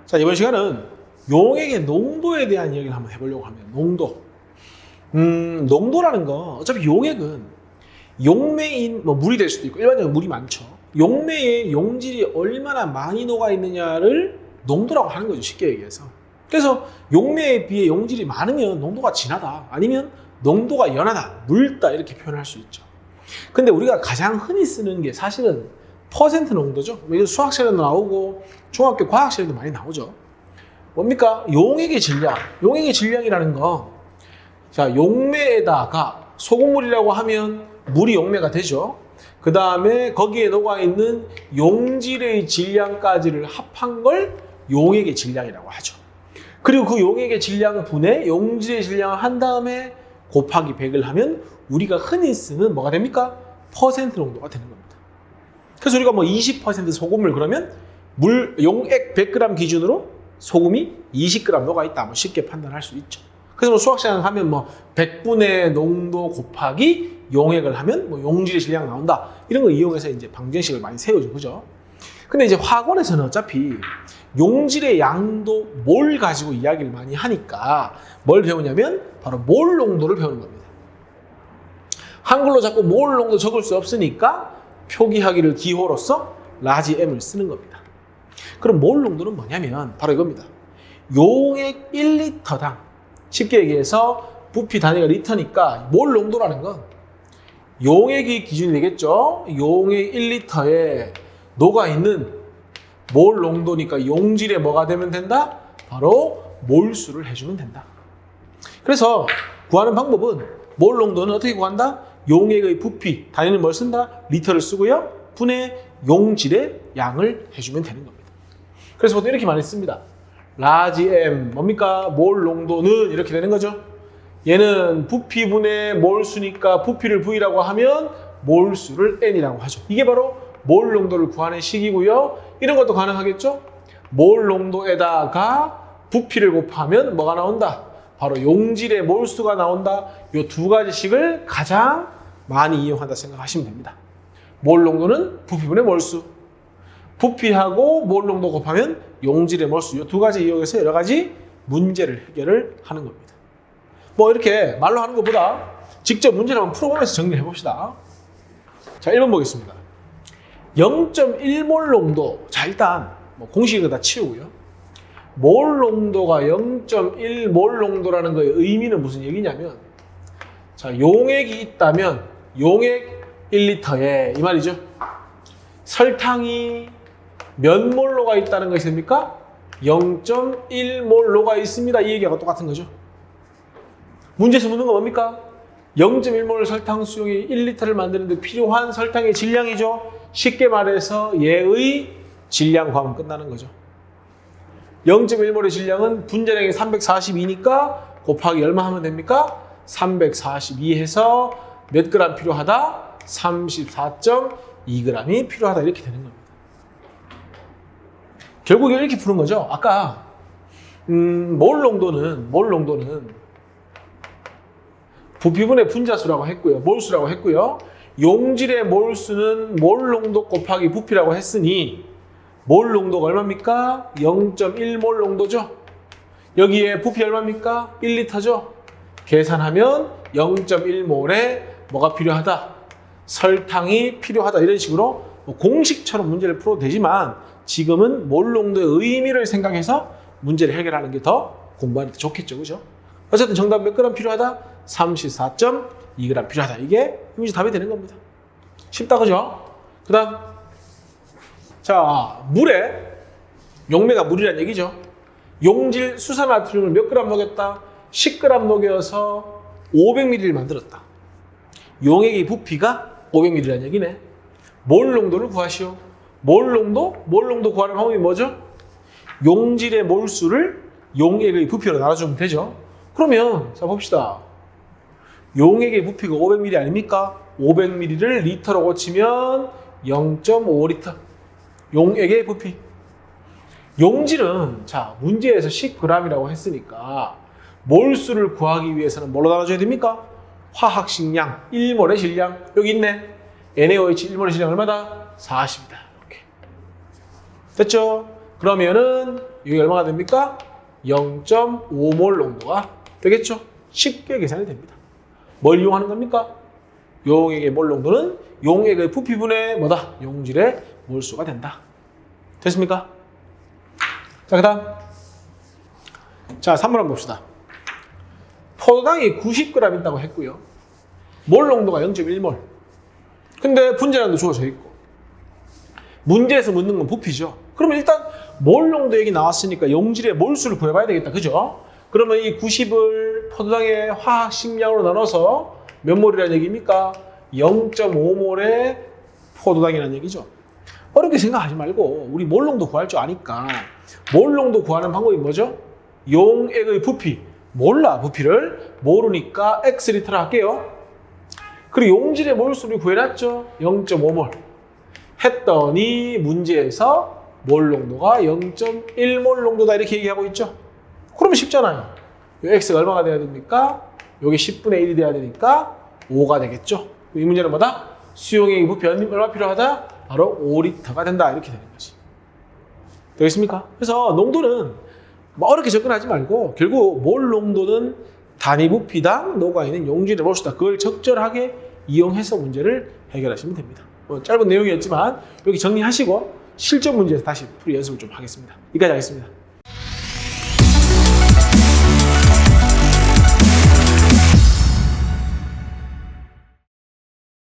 자, 이번 시간은 용액의 농도에 대한 이야기를 한번 해보려고 합니다. 농도. 농도라는 거, 어차피 용액은 용매인, 물이 될 수도 있고, 일반적으로 물이 많죠. 용매에 용질이 얼마나 많이 녹아 있느냐를 농도라고 하는 거죠, 쉽게 얘기해서. 그래서 용매에 비해 용질이 많으면 농도가 진하다, 아니면 농도가 연하다, 묽다, 이렇게 표현할 수 있죠. 근데 우리가 가장 흔히 쓰는 게 사실은 퍼센트 농도죠. 이거 수학 시간에도 나오고 중학교 과학 시간에도 많이 나오죠. 뭡니까? 용액의 질량. 용액의 질량이라는 거, 자, 용매에다가 소금물이라고 하면 물이 용매가 되죠. 그 다음에 거기에 녹아있는 용질의 질량까지를 합한 걸 용액의 질량이라고 하죠. 그리고 그 용액의 질량 분의 용질의 질량을 한 다음에 곱하기 100을 하면 우리가 흔히 쓰는 뭐가 됩니까? 퍼센트 농도가 되는 겁니다. 그래서 우리가 20% 소금물 그러면 용액 100g 기준으로 소금이 20g 녹아있다, 쉽게 판단할 수 있죠. 그래서 수학 시간 하면 100분의 농도 곱하기 용액을 하면 용질의 질량 나온다, 이런 거 이용해서 이제 방정식을 많이 세우죠, 그죠? 근데 이제 화학원에서는 어차피 용질의 양도 몰 가지고 이야기를 많이 하니까 뭘 배우냐면 바로 몰 농도를 배우는 겁니다. 한글로 자꾸 몰 농도 적을 수 없으니까 표기하기를 기호로서 라지 M을 쓰는 겁니다. 그럼 몰 농도는 뭐냐면 바로 이겁니다. 용액 1리터당, 쉽게 얘기해서 부피 단위가 리터니까 몰 농도라는 건 용액이 기준이 되겠죠. 용액 1리터에 녹아있는 몰 농도니까 용질에 뭐가 되면 된다? 바로 몰수를 해주면 된다. 그래서 구하는 방법은 몰 농도는 어떻게 구한다? 용액의 부피, 단위는 뭘 쓴다? 리터를 쓰고요. 분의 용질의 양을 해주면 되는 겁니다. 그래서 보통 이렇게 많이 씁니다. 라지 M, 뭡니까? 몰 농도는 이렇게 되는 거죠. 얘는 부피분의 몰수니까 부피를 V라고 하면 몰수를 N이라고 하죠. 이게 바로 몰 농도를 구하는 식이고요. 이런 것도 가능하겠죠? 몰 농도에다가 부피를 곱하면 뭐가 나온다? 바로 용질의 몰수가 나온다. 이 두 가지식을 가장 많이 이용한다 생각하시면 됩니다. 몰 농도는 부피분의 몰수, 부피하고 몰 농도 곱하면 용질의 몰수, 이 두 가지 이용해서 여러 가지 문제를 해결을 하는 겁니다. 이렇게 말로 하는 것보다 직접 문제를 한번 풀어보면서 정리해 봅시다. 자, 1번 보겠습니다. 0.1몰 농도. 자, 일단 공식을 다 치우고요. 몰 농도가 0.1몰 농도라는 거의 의미는 무슨 얘기냐면, 자, 용액이 있다면 용액 1리터에 이 말이죠. 설탕이 몇 몰로가 있다는 것이 됩니까? 0.1몰로가 있습니다. 이 얘기하고 똑같은 거죠. 문제에서 묻는 건 뭡니까? 0.1몰 설탕 수용이 1리터를 만드는데 필요한 설탕의 질량이죠. 쉽게 말해서 얘의 질량 구하면 끝나는 거죠. 0.1몰의 질량은 분자량이 342니까 곱하기 얼마 하면 됩니까? 342 해서 몇 그램 필요하다? 34.2g이 필요하다, 이렇게 되는 겁니다. 결국 이렇게 푸는 거죠. 아까 몰 농도는 부피분의 분자수라고 했고요. 몰수라고 했고요. 용질의 몰수는 몰 농도 곱하기 부피라고 했으니 몰 농도가 얼마입니까? 0.1몰 농도죠. 여기에 부피 얼마입니까? 1리터죠. 계산하면 0.1몰에 뭐가 필요하다? 설탕이 필요하다, 이런 식으로 공식처럼 문제를 풀어도 되지만 지금은 몰 농도의 의미를 생각해서 문제를 해결하는 게 더 공부하는 데 좋겠죠, 그죠? 어쨌든 정답 몇 그램 필요하다? 34.2g 필요하다. 이게 문제 답이 되는 겁니다. 쉽다, 그죠? 그 다음, 자, 물에, 용매가 물이란 얘기죠. 용질 수산나트륨을 몇 그램 녹였다? 10g 녹여서 500ml를 만들었다. 용액의 부피가 500ml란 얘기네. 몰 농도를 구하시오. 몰 농도 구하는 방법이 뭐죠? 용질의 몰수를 용액의 부피로 나눠주면 되죠. 그러면 자, 봅시다. 용액의 부피가 500ml 아닙니까? 500ml를 리터로 고치면 0.5리터. 용액의 부피. 용질은 자, 문제에서 10g이라고 했으니까 몰수를 구하기 위해서는 뭘로 나눠줘야 됩니까? 화학식량 1몰의 질량, 여기 있네. NaOH 1몰의 질량 얼마다? 40이다. 이렇게. 됐죠? 그러면은 여기 얼마가 됩니까? 0.5몰 농도가 되겠죠? 쉽게 계산이 됩니다. 뭘 이용하는 겁니까? 용액의 몰 농도는 용액의 부피분의 뭐다? 용질의 몰수가 된다. 됐습니까? 자, 그 다음. 자, 3번 한번 봅시다. 포도당이 90g 있다고 했고요. 몰 농도가 0.1몰. 근데 분자량도 주어져 있고. 문제에서 묻는 건 부피죠. 그러면 일단 몰 농도 얘기 나왔으니까 용질의 몰수를 구해봐야 되겠다. 그죠? 그러면 이 90을 포도당의 화학식량으로 나눠서 몇 몰이라는 얘기입니까? 0.5몰의 포도당이라는 얘기죠. 어렵게 생각하지 말고 우리 몰 농도 구할 줄 아니까 몰 농도 구하는 방법이 뭐죠? 용액의 부피. 몰라 부피를 모르니까 X리터를 할게요. 그리고 용질의 몰수를 구해놨죠. 0.5몰. 했더니 문제에서 몰 농도가 0.1몰 농도다 이렇게 얘기하고 있죠. 그러면 쉽잖아요. 이 X가 얼마가 돼야 됩니까? 여기 10분의 1이 돼야 되니까 5가 되겠죠. 이 문제는 뭐다? 수용액의 부피 얼마 필요하다? 바로 5리터가 된다 이렇게 되는 거지. 되겠습니까? 그래서 농도는 뭐 어렵게 접근하지 말고 결국 몰 농도는 단위 부피당 녹아있는 용질의 몰수다. 그걸 적절하게 이용해서 문제를 해결하시면 됩니다. 뭐 짧은 내용이었지만 여기 정리하시고 실전 문제에서 다시 풀이 연습을 좀 하겠습니다. 여기까지 하겠습니다.